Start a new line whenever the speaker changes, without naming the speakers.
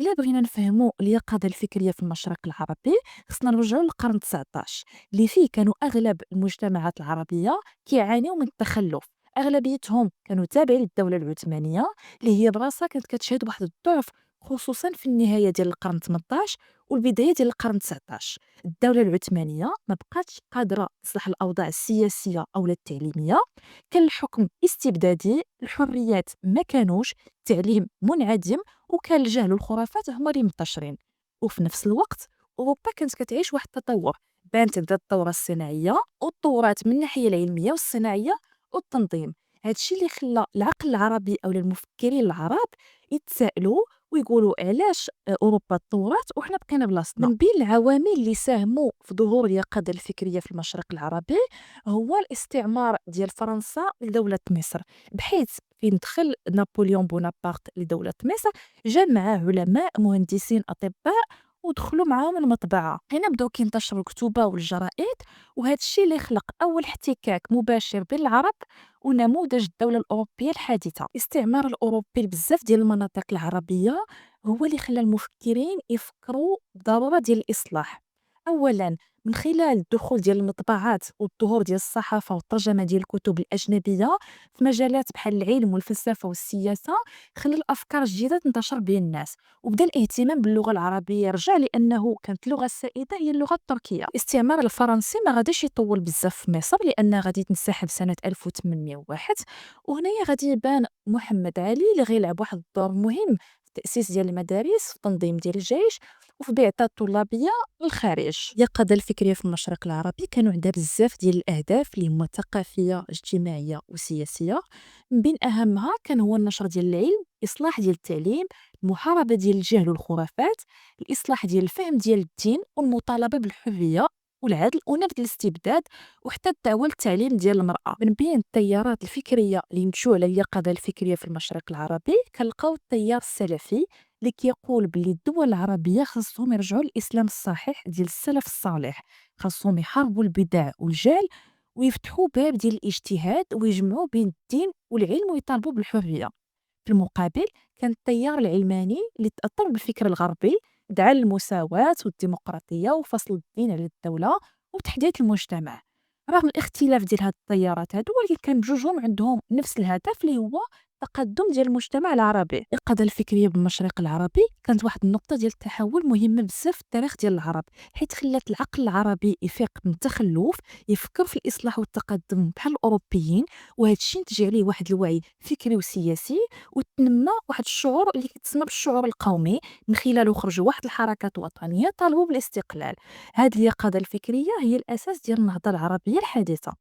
إلا بغينا نفهموا اليقظة الفكرية في المشرق العربي، خصنا نرجعوا للقرن 19 اللي فيه كانوا أغلب المجتمعات العربية كيعانيوا من التخلف. أغلبيتهم كانوا تابعين للدولة العثمانية اللي هي براسها كانت كتشهد واحد الضعف، خصوصا في النهاية ديال القرن 18 والبداية ديال القرن 19. الدولة العثمانية ما بقاتش قادرة تصلح الأوضاع السياسية أو التعليمية، كان الحكم استبدادي، الحريات ما كانوش، التعليم منعدم، وكان الجهل والخرافات هما اللي منتشرين. وفي نفس الوقت اوروبا كانت كتعيش واحد التطور، بانت تبدا الثوره الصناعيه وتطورات من الناحيه العلميه والصناعيه والتنظيم. هادشي اللي خلى العقل العربي او المفكرين العرب يتسائلوا ويقولوا علاش اوروبا تطورات وحنا بقينا بلاصتنا. من بين العوامل اللي ساهموا في ظهور اليقظه الفكريه في المشرق العربي هو الاستعمار ديال فرنسا لدوله مصر، بحيث فين دخل نابليون بونابرت لدولة مصر جا معاه علماء مهندسين أطباء ودخلوا معاهم المطبعة. هنا بداو كينتشروا الكتوبة والجرائد، وهذا الشيء اللي خلق أول احتكاك مباشر بين العرب ونموذج الدولة الأوروبية الحديثة. الاستعمار الأوروبي لبزاف ديال المناطق العربية هو اللي خلى المفكرين يفكروا بالضرورة ديال الإصلاح. أولا من خلال الدخول ديال المطبعات والظهور ديال الصحافة والترجمة ديال الكتب الأجنبية في مجالات بحال العلم والفلسفة والسياسة، خلى الأفكار الجديدة تنتشر بين الناس، وبدا الاهتمام باللغة العربية رجع لأنه كانت اللغة السائدة هي اللغة التركية. الاستعمار الفرنسي ما غاديش يطول بزاف في مصر لأنه غادي تنسحب سنة 1801، وهنايا غادي يبان محمد علي اللي غيلعب واحد الدور مهم في التأسيس ديال المدارس، في التنظيم ديال الجيش، وفي بعثة الطلابية للخارج. القضايا الفكرية في المشرق العربي كانوا عندها بزاف ديال الأهداف اللي هما ثقافية اجتماعية وسياسية. من بين أهمها كان هو النشر ديال العلم، الإصلاح ديال التعليم، المحاربة ديال الجهل والخرافات، الإصلاح ديال الفهم ديال الدين، والمطالبة بالحرية والعدل ونبذ الاستبداد، وحتى الدعوة للتعليم ديال المرأة. من بين التيارات الفكرية اللي نتجوا على اليقظة الفكرية في المشرق العربي كنلقاو التيار السلفي اللي كيقول باللي الدول العربية خاصهم يرجعوا للإسلام الصحيح ديال السلف الصالح، خاصهم يحاربوا البدع والجهل ويفتحوا باب ديال الاجتهاد ويجمعوا بين الدين والعلم ويطالبوا بالحرية. في المقابل كان التيار العلماني اللي تأثر بالفكر الغربي، دعا للمساواة والديمقراطية وفصل الدين على الدولة وتحديث المجتمع. رغم الاختلاف ديال هاد التيارات هادو، ولكن كان بجوجهم عندهم نفس الهدف اللي هو التقدم ديال المجتمع العربي. القضايا الفكريه بالمشرق العربي كانت واحد النقطه ديال التحول مهمه بزاف في التاريخ ديال العرب، حيت خلات العقل العربي يفيق من التخلف، يفكر في الاصلاح والتقدم بحال الاوروبيين، وهذا الشيء نتج عليه واحد الوعي فكري وسياسي، وتنمى واحد الشعور اللي كيتسمى بالشعور القومي، من خلاله خرجوا واحد الحركات وطنيه طالبوا بالاستقلال. هذه اليقظه الفكريه هي الاساس ديال النهضه العربيه الحديثه.